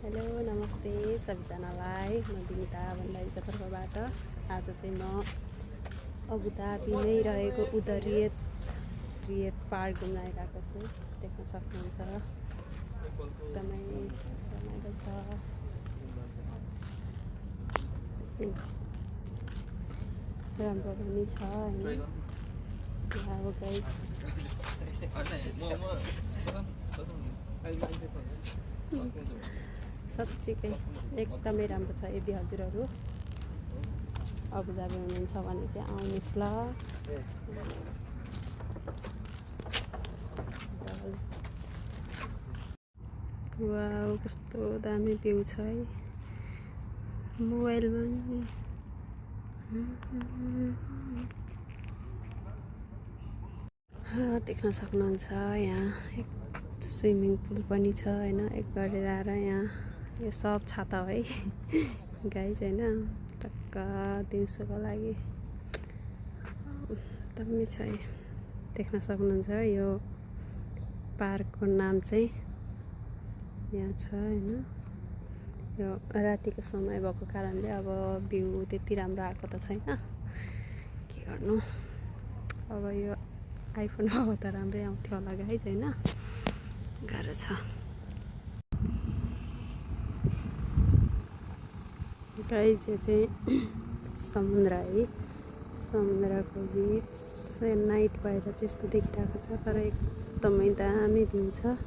Hello नमस्ते सबैजनालाई म विनिता भण्डारीको तर्फबाट आज चाहिँ म अबुधाबी नै रहेको रियत पार्क घुम्न आइरहेको छु। देख्न सक्नुहुन्छ एकदमै रमाइलो छ, राम्रो पनि छ हैन। अब गाइस साँच्चीकै एकदमै राम्रो छ। यदि हजुरहरू अबुधाबी हुनुहुन्छ भने चाहिँ आउनुहोस् ल। वाउ कस्तो दामी भ्यू छ है मोबाइलमा नि। देख्न सक्नुहुन्छ यहाँ एक स्विमिङ पुल पनि छ हैन। एक गरेर आएर यहाँ यो सब छाता हो है गाइस हैन। टक्क दिउँसोको लागि एकदमै छ है। देख्न सक्नुहुन्छ यो पार्कको नाम चाहिँ यहाँ छ हैन। यो रातिको समय भएको कारणले अब भ्यू त्यति राम्रो आएको त छैन, के गर्नु। अब यो आइफोन हो त राम्रै आउँथ्यो होला गाइस हैन। गाह्रो छ गाइस। यो चाहिँ समुद्र है, समुद्रको बिच नाइट भएर चाहिँ यस्तो देखिरहेको छ, तर एकदमै दामी भ्यू छ।